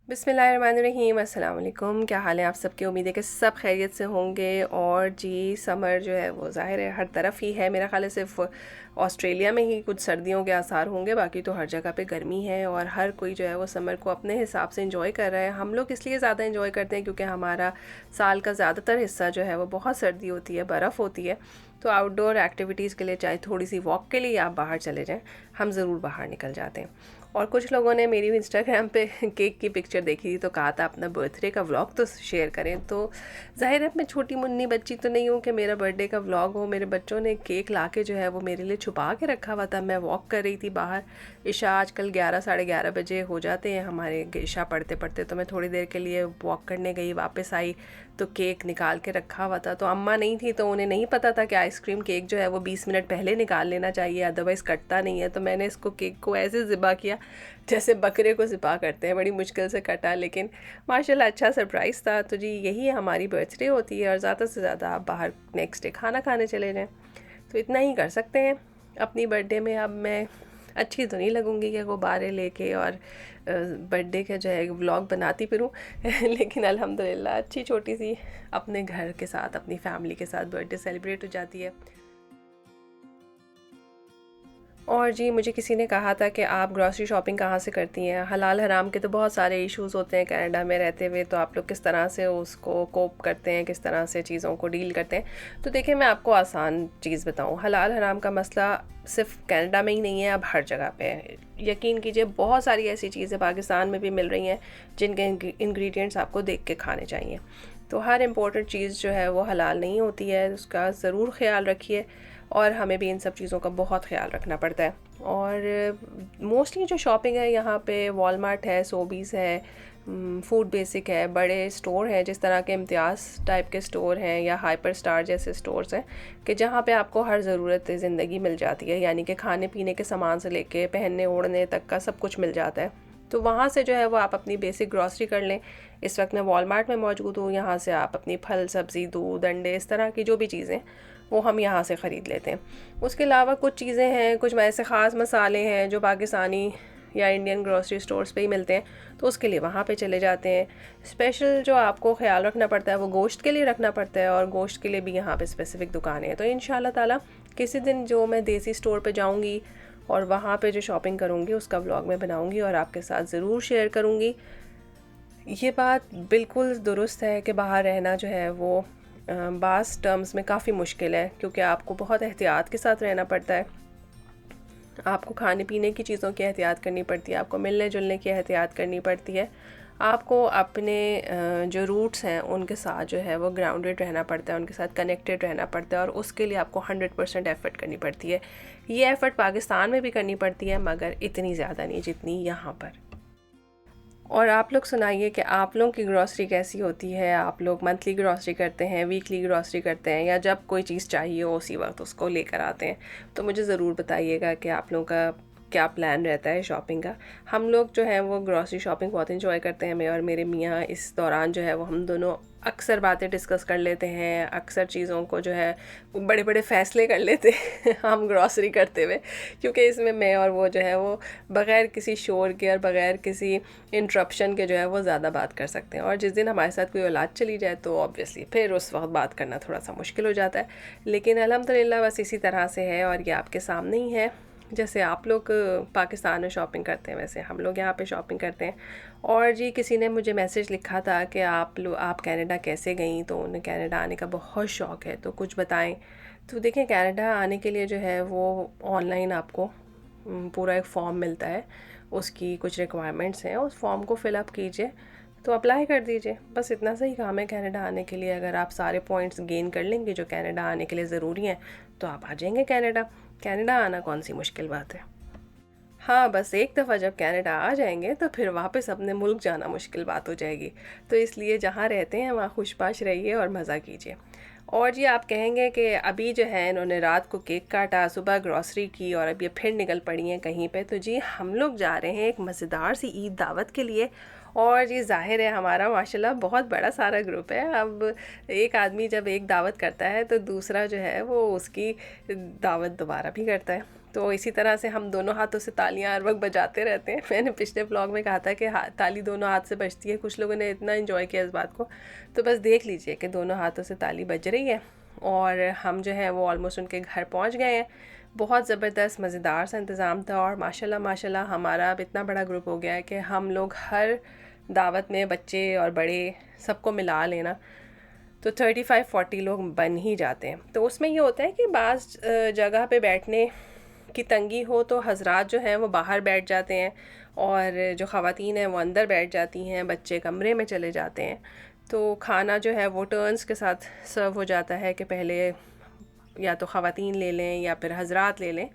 बिस्मिल्लाहिर्रहमानिर्रहीम, अस्सलाम वालेकुम। क्या हाल है आप सबके? उम्मीद है कि सब खैरियत से होंगे। और जी, समर जो है वो ज़ाहिर है हर तरफ ही है। मेरा ख़्याल है सिर्फ ऑस्ट्रेलिया में ही कुछ सर्दियों के आसार होंगे, बाकी तो हर जगह पे गर्मी है और हर कोई जो है वो समर को अपने हिसाब से इंजॉय कर रहा है। हम लोग इसलिए ज़्यादा इंजॉय करते हैं क्योंकि हमारा साल का ज़्यादातर हिस्सा जो है वो बहुत सर्दी होती है, बर्फ़ होती है। तो आउटडोर एक्टिविटीज़ के लिए, चाहे थोड़ी सी वॉक के लिए आप बाहर चले जाएं, हम ज़रूर बाहर निकल जाते हैं। और कुछ लोगों ने मेरी इंस्टाग्राम पे केक की पिक्चर देखी थी तो कहा था अपना बर्थडे का व्लॉग तो शेयर करें। तो ज़ाहिर है मैं छोटी मुन्नी बच्ची तो नहीं हूँ कि मेरा बर्थडे का व्लॉग हो। मेरे बच्चों ने केक ला के जो है वो मेरे लिए छुपा के रखा हुआ था। मैं वॉक कर रही थी बाहर। इशा आजकल 11 साढ़े 11 बजे हो जाते हैं हमारे इशा पढ़ते पढ़ते। तो मैं थोड़ी देर के लिए वॉक करने गई, वापस आई तो केक निकाल के रखा हुआ था। तो अम्मा नहीं थी तो उन्हें नहीं पता था कि आइसक्रीम केक जो है वो 20 मिनट पहले निकाल लेना चाहिए, अदरवाइज़ कटता नहीं है। तो मैंने इसको केक को ऐसे ज़िबा किया जैसे बकरे को ज़िबा करते हैं, बड़ी मुश्किल से कटा, लेकिन माशाल्लाह अच्छा सरप्राइज़ था। तो जी, यही हमारी बर्थडे होती है और ज़्यादा से ज़्यादा आप बाहर नेक्स्ट डे खाना खाने चले जाएँ। तो इतना ही कर सकते हैं अपनी बर्थडे में। अब मैं अच्छी तो नहीं लगूंगी कि गुब्बारे लेके और बर्थडे का जो है व्लॉग बनाती फिरूं लेकिन अल्हम्दुलिल्लाह अच्छी छोटी सी अपने घर के साथ, अपनी फैमिली के साथ बर्थडे सेलिब्रेट हो जाती है। और जी, मुझे किसी ने कहा था कि आप ग्रॉसरी शॉपिंग कहाँ से करती हैं? हलाल हराम के तो बहुत सारे इश्यूज़ होते हैं कनाडा में रहते हुए, तो आप लोग किस तरह से उसको कोप करते हैं, किस तरह से चीज़ों को डील करते हैं? तो देखिए, मैं आपको आसान चीज़ बताऊँ, हलाल हराम का मसला सिर्फ कनाडा में ही नहीं है, अब हर जगह पे है। यकीन कीजिए, बहुत सारी ऐसी चीज़ें पाकिस्तान में भी मिल रही हैं जिनके इंग्रेडिएंट्स आपको देख के खाने चाहिए। तो हर इम्पोर्टेंट चीज़ जो है वो हलाल नहीं होती है, उसका ज़रूर ख़्याल रखिए। और हमें भी इन सब चीज़ों का बहुत ख़्याल रखना पड़ता है। और मोस्टली जो शॉपिंग है यहाँ पे वॉलमार्ट है, सोबीज़ है, फूड बेसिक है, बड़े स्टोर हैं जिस तरह के इम्तियाज़ टाइप के स्टोर हैं या हाइपर स्टार जैसे स्टोर्स हैं कि जहाँ पे आपको हर ज़रूरत ज़िंदगी मिल जाती है, यानी कि खाने पीने के सामान से लेके पहनने ओढ़ने तक का सब कुछ मिल जाता है। तो वहाँ से जो है वो आप अपनी बेसिक ग्रॉसरी कर लें। इस वक्त मैं वॉलमार्ट में मौजूद हूँ, यहाँ से आप अपनी फल सब्ज़ी, दूध, अंडे, इस तरह की जो भी चीज़ें वो हम यहाँ से ख़रीद लेते हैं। उसके अलावा कुछ चीज़ें हैं, कुछ ऐसे ख़ास मसाले हैं जो पाकिस्तानी या इंडियन ग्रोसरी स्टोर्स पे ही मिलते हैं, तो उसके लिए वहाँ पे चले जाते हैं। स्पेशल जो आपको ख़्याल रखना पड़ता है वो गोश्त के लिए रखना पड़ता है, और गोश्त के लिए भी यहाँ पे स्पेसिफ़िक दुकानें हैं। तो इंशाल्लाह ताला किसी दिन जो मैं देसी स्टोर पे जाऊँगी और वहाँ पे जो शॉपिंग करूँगी उसका व्लॉग मैं बनाऊँगी और आपके साथ ज़रूर शेयर करूँगी। ये बात बिल्कुल दुरुस्त है कि बाहर रहना जो है वो बास टर्म्स में काफ़ी मुश्किल है, क्योंकि आपको बहुत एहतियात के साथ रहना पड़ता है। आपको खाने पीने की चीज़ों की एहतियात करनी पड़ती है, आपको मिलने जुलने की एहतियात करनी पड़ती है, आपको अपने जो रूट्स हैं उनके साथ जो है वो ग्राउंडेड रहना पड़ता है, उनके साथ कनेक्टेड रहना पड़ता है, और उसके लिए आपको 100% एफ़र्ट करनी पड़ती है। ये एफ़र्ट पाकिस्तान में भी करनी पड़ती है, मगर इतनी ज़्यादा नहीं जितनी यहाँ पर। और आप लोग सुनाइए कि आप लोगों की ग्रॉसरी कैसी होती है? आप लोग मंथली ग्रॉसरी करते हैं, वीकली ग्रॉसरी करते हैं, या जब कोई चीज़ चाहिए हो उसी वक्त उसको लेकर आते हैं? तो मुझे ज़रूर बताइएगा कि आप लोगों का क्या प्लान रहता है शॉपिंग का। हम लोग जो है वो ग्रॉसरी शॉपिंग बहुत इंजॉय करते हैं। मैं और मेरे मियाँ इस दौरान जो है वो हम दोनों अक्सर बातें डिस्कस कर लेते हैं, अक्सर चीज़ों को जो है बड़े बड़े फ़ैसले कर लेते हैं हम ग्रॉसरी करते हुए, क्योंकि इसमें मैं और वो जो है वो बग़ैर किसी शोर के और बग़ैर किसी इंटरप्शन के जो है वो ज़्यादा बात कर सकते हैं। और जिस दिन हमारे साथ कोई औलाद चली जाए तो ऑब्वियसली फिर उस वक्त बात करना थोड़ा सा मुश्किल हो जाता है। लेकिन अल्हम्दुलिल्लाह बस इसी तरह से है, और ये आपके सामने ही है। जैसे आप लोग पाकिस्तान में शॉपिंग करते हैं वैसे हम लोग यहाँ पे शॉपिंग करते हैं। और जी, किसी ने मुझे मैसेज लिखा था कि आप कनाडा कैसे गईं? तो उन्हें कनाडा आने का बहुत शौक़ है, तो कुछ बताएं। तो देखिए, कनाडा आने के लिए जो है वो ऑनलाइन आपको पूरा एक फ़ॉर्म मिलता है, उसकी कुछ रिक्वायरमेंट्स हैं, उस फॉर्म को फ़िलअप कीजिए तो अप्लाई कर दीजिए। बस इतना सा ही काम है कनाडा आने के लिए। अगर आप सारे पॉइंट्स गेन कर लेंगे जो कनाडा आने के लिए ज़रूरी हैं तो आप आ जाएंगे कनाडा। कनाडा आना कौन सी मुश्किल बात है। हाँ, बस एक दफ़ा जब कनाडा आ जाएंगे तो फिर वापस अपने मुल्क जाना मुश्किल बात हो जाएगी। तो इसलिए जहाँ रहते हैं वहाँ खुशबाश रहिए और मज़ा कीजिए। और जी, आप कहेंगे कि अभी जो है इन्होंने रात को केक काटा, सुबह ग्रॉसरी की और अब ये फिर निकल पड़ी हैं कहीं पे। तो जी, हम लोग जा रहे हैं एक मज़ेदार सी ईद दावत के लिए। और जी, ज़ाहिर है हमारा माशाल्लाह बहुत बड़ा सारा ग्रुप है। अब एक आदमी जब एक दावत करता है तो दूसरा जो है वो उसकी दावत दोबारा भी करता है। तो इसी तरह से हम दोनों हाथों से तालियां हर वक्त बजाते रहते हैं। मैंने पिछले व्लॉग में कहा था कि ताली दोनों हाथ से बजती है, कुछ लोगों ने इतना इन्जॉय किया इस बात को। तो बस देख लीजिए कि दोनों हाथों से ताली बज रही है और हम जो है वो ऑलमोस्ट उनके घर पहुंच गए हैं। बहुत ज़बरदस्त मज़ेदार सा इंतज़ाम था और माशाल्लाह माशाल्लाह हमारा अब इतना बड़ा ग्रुप हो गया है कि हम लोग हर दावत में बच्चे और बड़े सबको मिला लेना तो 35-40 लोग बन ही जाते हैं। तो उसमें ये होता है कि बाज़ जगह पे बैठने की तंगी हो तो हजरात जो हैं वो बाहर बैठ जाते हैं और जो ख़वातीन हैं वो अंदर बैठ जाती हैं, बच्चे कमरे में चले जाते हैं। तो खाना जो है वो टर्न्स के साथ सर्व हो जाता है कि पहले या तो ख़वातीन ले लें या फिर हजरात ले लें।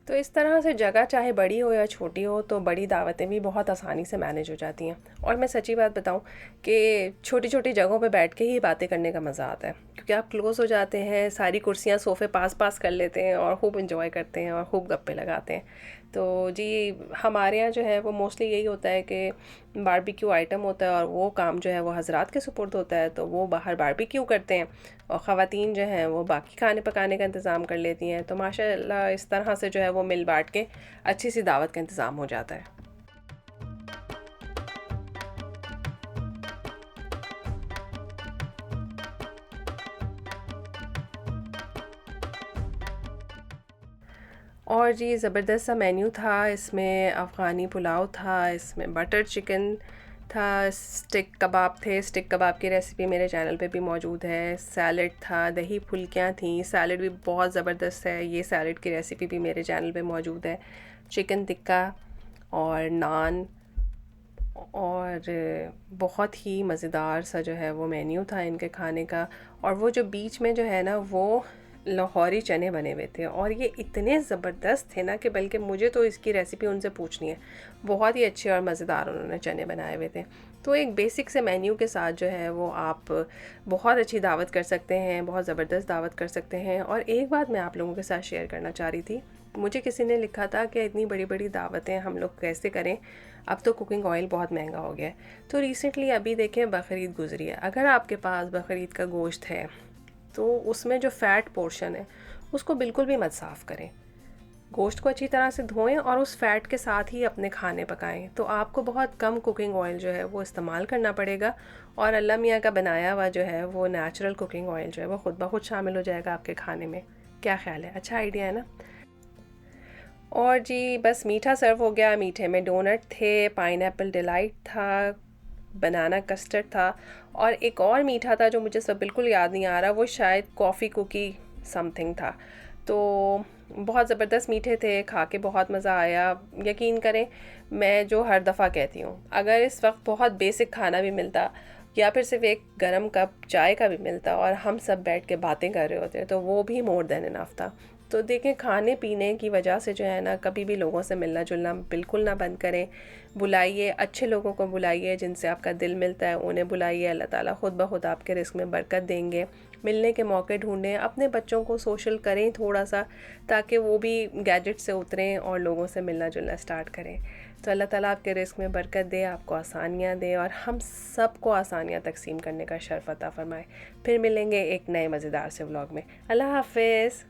तो इस तरह से जगह चाहे बड़ी हो या छोटी हो तो बड़ी दावतें भी बहुत आसानी से मैनेज हो जाती हैं। और मैं सच्ची बात बताऊं कि छोटी छोटी जगहों पे बैठ के ही बातें करने का मज़ा आता है, क्योंकि आप क्लोज़ हो जाते हैं, सारी कुर्सियां सोफ़े पास पास कर लेते हैं और खूब इंजॉय करते हैं और खूब गप्पे लगाते हैं। तो जी हमारे यहाँ जो है वो मोस्टली यही होता है कि बारबेक्यू आइटम होता है और वो काम जो है वो हजरात के सुपुर्द होता है, तो वो बाहर बारबेक्यू करते हैं और ख़वातीन जो हैं वो बाकी खाने पकाने का इंतज़ाम कर लेती हैं। तो माशाल्लाह इस तरह से जो है वो मिल बांट के अच्छी सी दावत का इंतज़ाम हो जाता है। और जी ज़बरदस्त सा मेन्यू था, इसमें अफ़गानी पुलाव था, इसमें बटर चिकन था, स्टिक कबाब थे। स्टिक कबाब की रेसिपी मेरे चैनल पे भी मौजूद है। सैलड था, दही फुल्कियाँ थी, सैलड भी बहुत ज़बरदस्त है, ये सैलड की रेसिपी भी मेरे चैनल पे मौजूद है। चिकन टिक्का और नान और बहुत ही मज़ेदार सा जो है वो मेन्यू था इनके खाने का। और वो जो बीच में जो है ना वो लाहौरी चने बने हुए थे और ये इतने ज़बरदस्त थे ना कि बल्कि मुझे तो इसकी रेसिपी उनसे पूछनी है। बहुत ही अच्छे और मज़ेदार उन्होंने चने बनाए हुए थे। तो एक बेसिक से मेन्यू के साथ जो है वो आप बहुत अच्छी दावत कर सकते हैं, बहुत ज़बरदस्त दावत कर सकते हैं। और एक बात मैं आप लोगों के साथ शेयर करना चाह रही थी, मुझे किसी ने लिखा था कि इतनी बड़ी बड़ी दावतें हम लोग कैसे करें, अब तो कुकिंग ऑयल बहुत महंगा हो गया है। तो रिसेंटली अभी देखें बकरीद गुजरी है, अगर आपके पास बकरीद का गोश्त है तो उसमें जो फ़ैट पोर्शन है उसको बिल्कुल भी मत साफ़ करें। गोश्त को अच्छी तरह से धोएं और उस फ़ैट के साथ ही अपने खाने पकाएं, तो आपको बहुत कम कुकिंग ऑयल जो है वो इस्तेमाल करना पड़ेगा और अल्लाह मियाँ का बनाया हुआ जो है वो नेचुरल कुकिंग ऑयल जो है वो ख़ुद ब खुद शामिल हो जाएगा आपके खाने में। क्या ख्याल है? अच्छा आइडिया है ना? और जी बस मीठा सर्व हो गया। मीठे में डोनट थे, पाइनएप्पल डिलाइट था, बनाना कस्टर्ड था और एक और मीठा था जो मुझे सब बिल्कुल याद नहीं आ रहा, वो शायद कॉफ़ी कुकी समथिंग था। तो बहुत ज़बरदस्त मीठे थे, खा के बहुत मज़ा आया। यकीन करें मैं जो हर दफ़ा कहती हूँ, अगर इस वक्त बहुत बेसिक खाना भी मिलता या फिर सिर्फ एक गर्म कप चाय का भी मिलता और हम सब बैठ के बातें कर रहे होते तो वो भी मोर देन इनफ था। तो देखें खाने पीने की वजह से जो है ना कभी भी लोगों से मिलना जुलना बिल्कुल ना बंद करें। बुलाइए, अच्छे लोगों को बुलाइए, जिनसे आपका दिल मिलता है उन्हें बुलाइए। अल्लाह ताला खुद ब खुद आपके रिस्क में बरकत देंगे। मिलने के मौके ढूंढें, अपने बच्चों को सोशल करें थोड़ा सा, ताकि वो भी गैजेट से उतरें और लोगों से मिलना जुलना स्टार्ट करें। तो अल्लाह ताला आपके रिस्क में बरकत दे, आपको आसानियाँ दे और हम सबको आसानियाँ तकसीम करने का शर्फ अता फ़रमाए। फिर मिलेंगे एक नए मज़ेदार से व्लॉग में। अल्लाह हाफ़िज़।